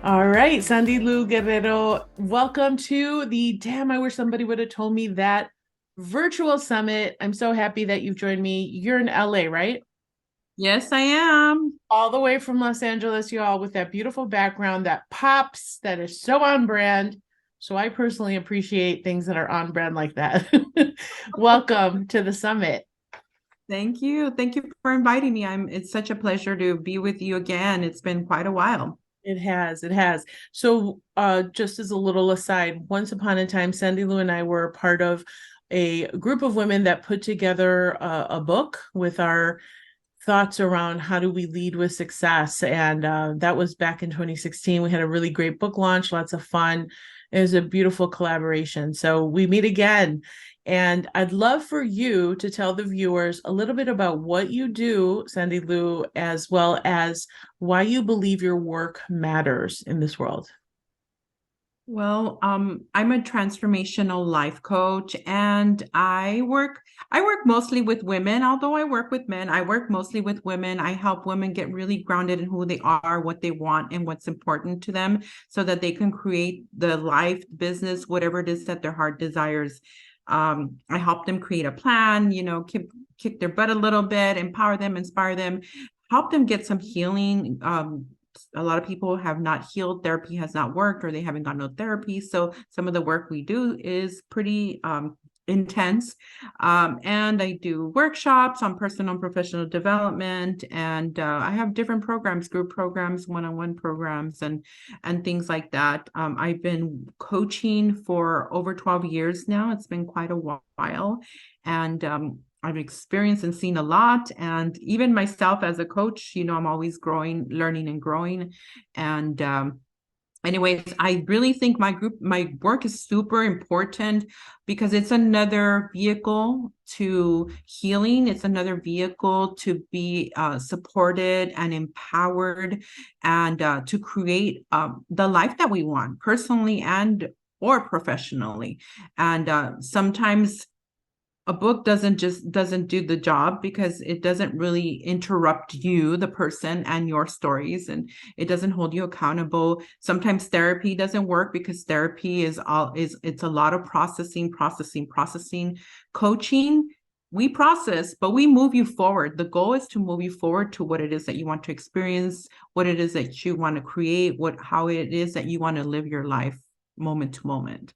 All right, SandyLu Guerrero, welcome to the I wish somebody would have told me that virtual summit. I'm so happy that you've joined me. You're in LA, right? Yes, I am. All the way from Los Angeles, y'all, with that beautiful background that pops, that is so on brand. So I personally appreciate things that are on brand like that. Welcome to the summit. Thank you. Thank you for inviting me. It's such a pleasure to be with you again. It's been quite a while. It has, it has. So, just as a little aside, once upon a time, SandyLu and I were part of a group of women that put together a book with our thoughts around how do we lead with success. And that was back in 2016. We had a really great book launch, lots of fun. It was a beautiful collaboration. So we meet again. And I'd love for you to tell the viewers a little bit about what you do, SandyLu, as well as why you believe your work matters in this world. I'm a transformational life coach and I work mostly with women, although I work with men. I work mostly with women. I help women get really grounded in who they are, what they want, and what's important to them so that they can create the life, business, whatever it is that their heart desires. I help them create a plan, kick their butt a little bit, empower them, inspire them, help them get some healing. A lot of people have not healed, therapy has not worked, or they haven't got no therapy. So some of the work we do is pretty intense. And I do workshops on personal and professional development, and I have different programs, group programs, one-on-one programs, and things like that. I've been coaching for over 12 years now. It's been quite a while, and I've experienced and seen a lot. And even myself as a coach, I'm always growing, learning and growing. And anyways, I really think my work is super important because it's another vehicle to healing. It's another vehicle to be supported and empowered and to create the life that we want personally and or professionally. And sometimes a book doesn't do the job because it doesn't really interrupt you, the person, and your stories, and it doesn't hold you accountable. Sometimes therapy doesn't work because therapy it's a lot of processing. Coaching, we process, but we move you forward. The goal is to move you forward to what it is that you want to experience, what it is that you want to create, how it is that you want to live your life moment to moment.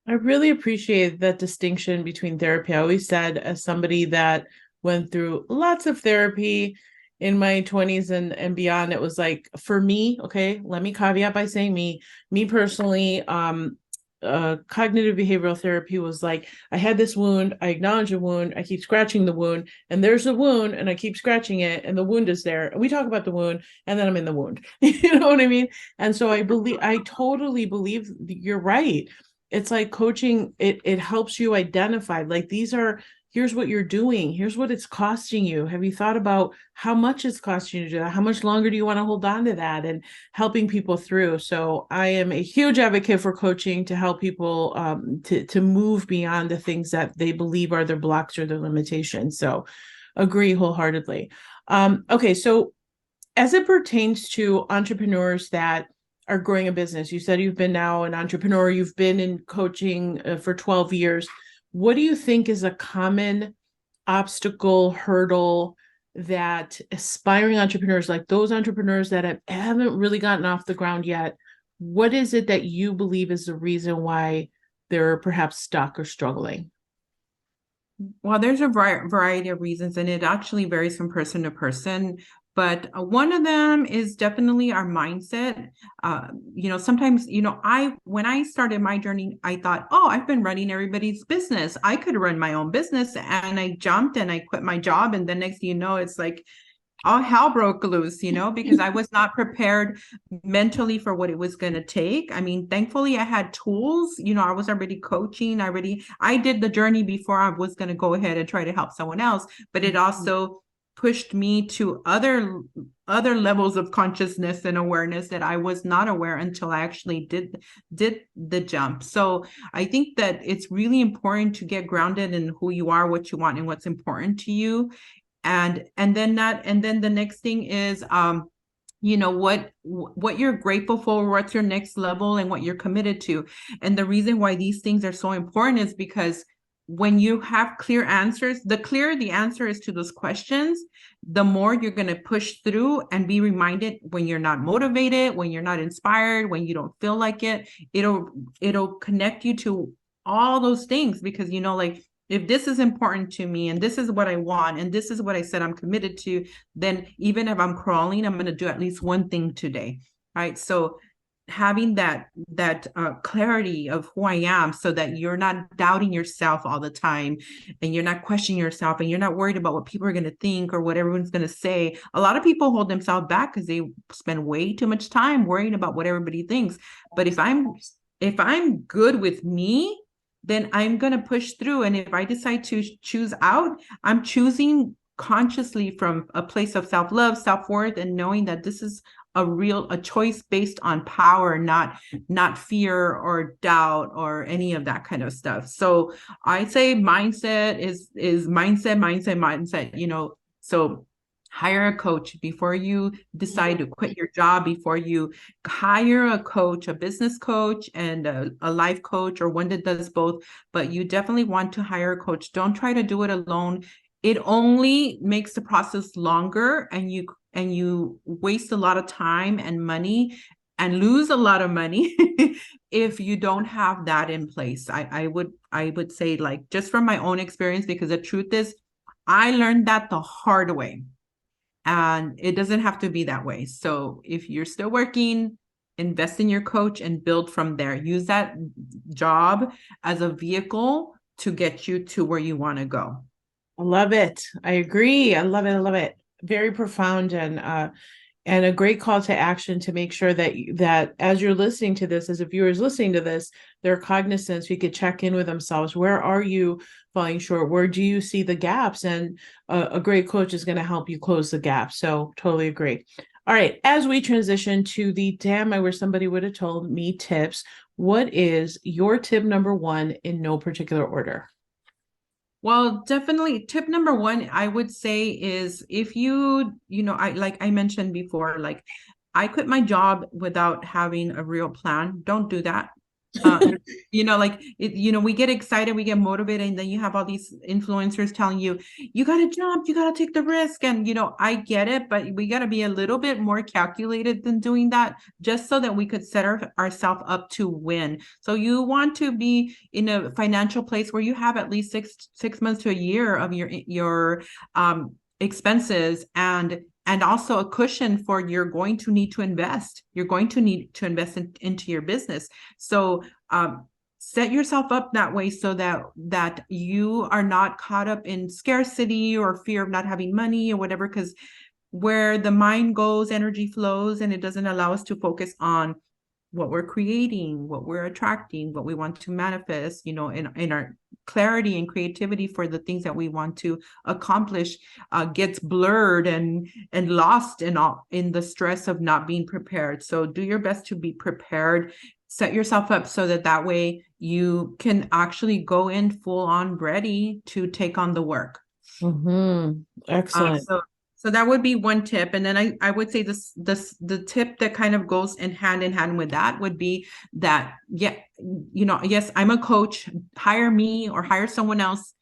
I really appreciate that distinction between therapy. I always said, as somebody that went through lots of therapy in my 20s and beyond, it was like for me, okay, let me caveat by saying me personally, cognitive behavioral therapy was like I had this wound, I acknowledge the wound, I keep scratching the wound, and there's a wound, and I keep scratching it, and the wound is there. And we talk about the wound, and then I'm in the wound. You know what I mean? And so I totally believe you're right. It's like coaching, it helps you identify like here's what you're doing, here's what it's costing you. Have you thought about how much it's costing you to do that? How much longer do you want to hold on to that, and helping people through? So I am a huge advocate for coaching to help people to move beyond the things that they believe are their blocks or their limitations. So agree wholeheartedly. Okay, so as it pertains to entrepreneurs that are growing a business, you said you've been now an entrepreneur, you've been in coaching for 12 years. What do you think is a common obstacle, hurdle that aspiring entrepreneurs, like those entrepreneurs that haven't really gotten off the ground yet, what is it that you believe is the reason why they're perhaps stuck or struggling? Well, there's a variety of reasons, and it actually varies from person to person. But one of them is definitely our mindset. Sometimes, when I started my journey, I thought, oh, I've been running everybody's business. I could run my own business. And I jumped and I quit my job. And the next thing you know, it's like, all hell broke loose, because I was not prepared mentally for what it was going to take. I mean, thankfully I had tools, I was already coaching. I did the journey before I was going to go ahead and try to help someone else, but it also pushed me to other levels of consciousness and awareness that I was not aware until I actually did the jump. So I think that it's really important to get grounded in who you are, what you want, and what's important to you. And then the next thing is what you're grateful for, what's your next level, and what you're committed to. And the reason why these things are so important is because when you have clear answers, the clearer the answer is to those questions, the more you're going to push through and be reminded when you're not motivated, when you're not inspired, when you don't feel like it. It'll connect you to all those things, because like, if this is important to me and this is what I want and this is what I said I'm committed to, then even if I'm crawling, I'm going to do at least one thing today. Right. So having that clarity of who I am, so that you're not doubting yourself all the time, and you're not questioning yourself, and you're not worried about what people are going to think or what everyone's going to say. A lot of people hold themselves back because they spend way too much time worrying about what everybody thinks. But if I'm good with me, then I'm going to push through. And if I decide to choose out, I'm choosing consciously from a place of self-love, self-worth, and knowing that this is a choice based on power, not fear or doubt or any of that kind of stuff. So I'd say mindset is mindset. So hire a coach before you decide to quit your job, before you hire a coach, a business coach and a life coach, or one that does both. But you definitely want to hire a coach. Don't try to do it alone. It only makes the process longer, and you waste a lot of time and money and lose a lot of money if you don't have that in place. I would say, like, just from my own experience, because the truth is I learned that the hard way. And it doesn't have to be that way. So if you're still working, invest in your coach and build from there. Use that job as a vehicle to get you to where you want to go. I love it. I agree. I love it. I love it. Very profound and a great call to action to make sure that as you're listening to this, as a viewer is listening to this, they're cognizant. So you could check in with themselves. Where are you falling short? Where do you see the gaps? And a great coach is going to help you close the gap. So totally agree. All right. As we transition to the damn, I wish somebody would have told me tips. What is your tip number one in no particular order? Well, definitely tip number one, I would say, is if I like I mentioned before, like, I quit my job without having a real plan. Don't do that. Uh, like we get excited, we get motivated, and then you have all these influencers telling you, you got to jump, you got to take the risk. And, I get it, but we got to be a little bit more calculated than doing that, just so that we could set ourselves up to win. So you want to be in a financial place where you have at least six months to a year of your expenses, and also a cushion for you're going to need to invest. You're going to need to invest into your business. So set yourself up that way, so that you are not caught up in scarcity or fear of not having money or whatever, because where the mind goes, energy flows, and it doesn't allow us to focus on what we're creating, what we're attracting, what we want to manifest, in our clarity and creativity for the things that we want to accomplish, gets blurred and lost in the stress of not being prepared. So do your best to be prepared. Set yourself up so that way you can actually go in full on ready to take on the work. Mm-hmm. Excellent. So that would be one tip. And then I would say the tip that kind of goes in hand with that would be that, yes, I'm a coach, hire me or hire someone else.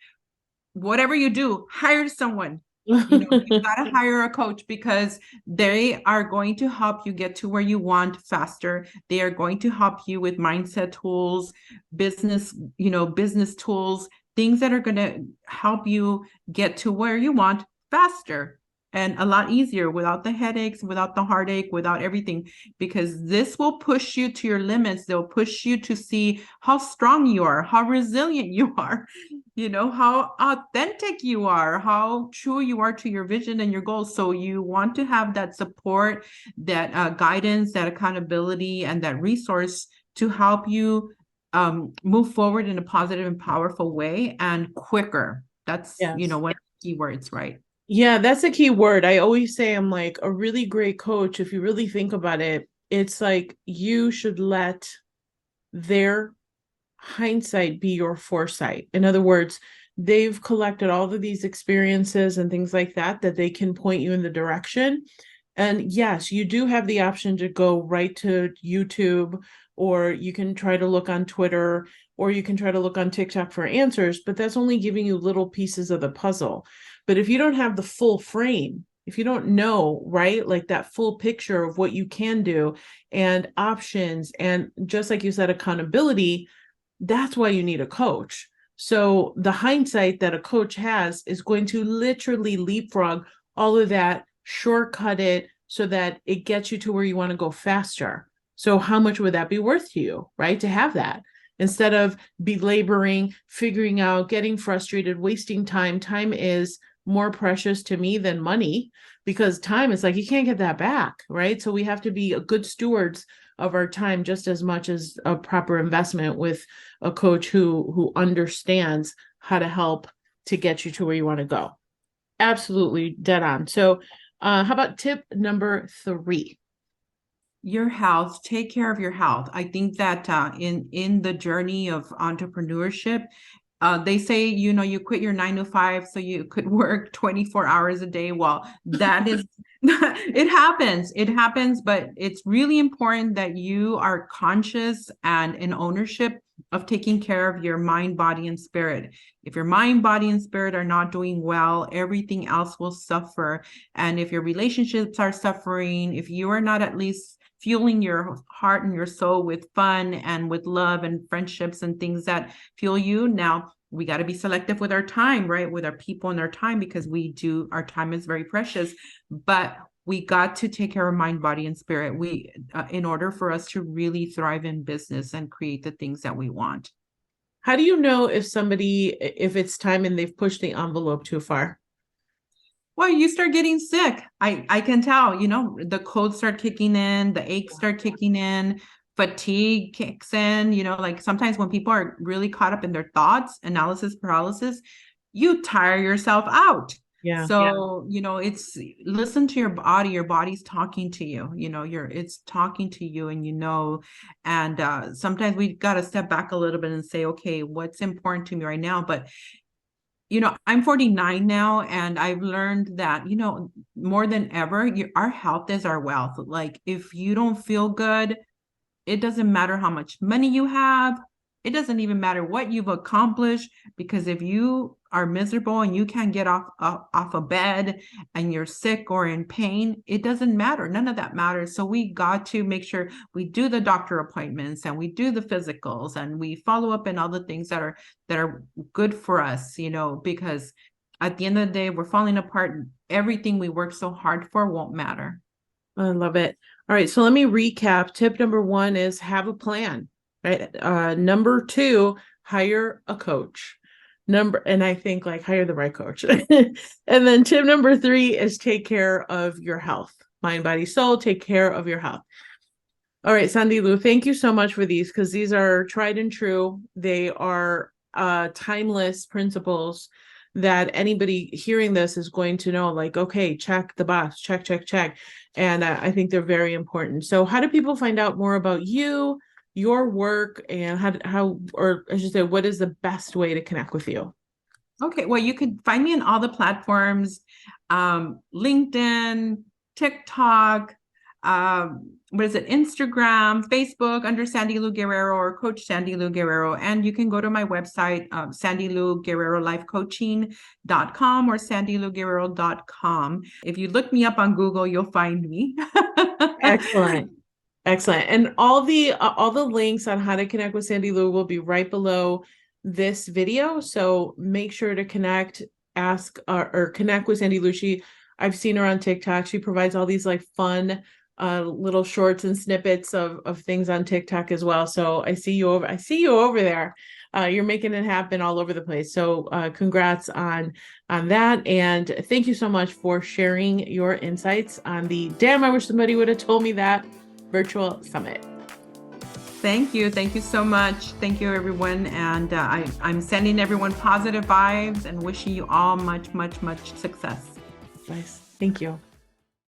Whatever you do, hire someone. You got to hire a coach, because they are going to help you get to where you want faster. They are going to help you with mindset tools, business tools, things that are going to help you get to where you want faster and a lot easier, without the headaches, without the heartache, without everything, because this will push you to your limits. They'll push you to see how strong you are, how resilient you are, how authentic you are, how true you are to your vision and your goals. So you want to have that support, that guidance, that accountability, and that resource to help you move forward in a positive and powerful way, and quicker. That's, Yes. one of the key words, right? Yeah, that's a key word. I always say I'm like a really great coach. If you really think about it, it's like you should let their hindsight be your foresight. In other words, they've collected all of these experiences and things like that they can point you in the direction. And yes, you do have the option to go right to YouTube, or you can try to look on Twitter, or you can try to look on TikTok for answers, but that's only giving you little pieces of the puzzle. But if you don't have the full frame, if you don't know, right, like that full picture of what you can do and options, and just like you said, accountability, that's why you need a coach. So the hindsight that a coach has is going to literally leapfrog all of that, shortcut it so that it gets you to where you want to go faster. So how much would that be worth to you, right? To have that instead of belaboring, figuring out, getting frustrated, wasting time. Time is more precious to me than money, because time is like, you can't get that back, right? So we have to be good stewards of our time just as much as a proper investment with a coach who understands how to help to get you to where you want to go. Absolutely dead on. So how about tip number 3? Your health. Take care of your health. I think that in the journey of entrepreneurship, they say, you quit your 9 to 5 so you could work 24 hours a day. Well, that is, it happens, but it's really important that you are conscious and in ownership of taking care of your mind, body, and spirit. If your mind, body, and spirit are not doing well, everything else will suffer. And if your relationships are suffering, if you are not at least fueling your heart and your soul with fun and with love and friendships and things that fuel you. Now, we got to be selective with our time, right? With our people and our time, because our time is very precious, but we got to take care of mind, body, and spirit. In order for us to really thrive in business and create the things that we want. How do you know if it's time and they've pushed the envelope too far? Well, you start getting sick. I can tell, the colds start kicking in, the aches start kicking in, fatigue kicks in, like sometimes when people are really caught up in their thoughts, analysis paralysis, you tire yourself out. Yeah. So, it's listen to your body's talking to you, it's talking to you and sometimes we got to step back a little bit and say, okay, what's important to me right now? But I'm 49 now, and I've learned that, more than ever, our health is our wealth. Like, if you don't feel good, it doesn't matter how much money you have. It doesn't even matter what you've accomplished, because if you are miserable and you can't get off a bed and you're sick or in pain, it doesn't matter. None of that matters. So we got to make sure we do the doctor appointments and we do the physicals and we follow up in all the things that are good for us, because at the end of the day, we're falling apart. Everything we work so hard for won't matter. I love it. All right. So let me recap. Tip number 1 is have a plan, right? Number 2, hire a coach. And I think like hire the right coach. And then tip number 3 is take care of your health, mind, body, soul. Take care of your health. All right, SandyLu, thank you so much for these, because these are tried and true. They are timeless principles that anybody hearing this is going to know, like, okay, check the box, check, check, check. And I think they're very important. So how do people find out more about you, your work, and or I should say, what is the best way to connect with you? Okay, well, you could find me on all the platforms, LinkedIn, TikTok, Instagram, Facebook, under SandyLu Guerrero or Coach SandyLu Guerrero. And you can go to my website, SandyLuGuerreroLifeCoaching.com or SandyLuGuerrero.com. If you look me up on Google, you'll find me. Excellent. Excellent. And all the links on how to connect with SandyLu will be right below this video. So make sure to connect, or connect with SandyLu. I've seen her on TikTok. She provides all these like fun little shorts and snippets of things on TikTok as well. So I see you over there. You're making it happen all over the place. So congrats on that. And thank you so much for sharing your insights on the I wish somebody would have told me that virtual summit. Thank you. Thank you so much. Thank you, everyone. And I'm sending everyone positive vibes and wishing you all much, much, much success. Nice. Thank you.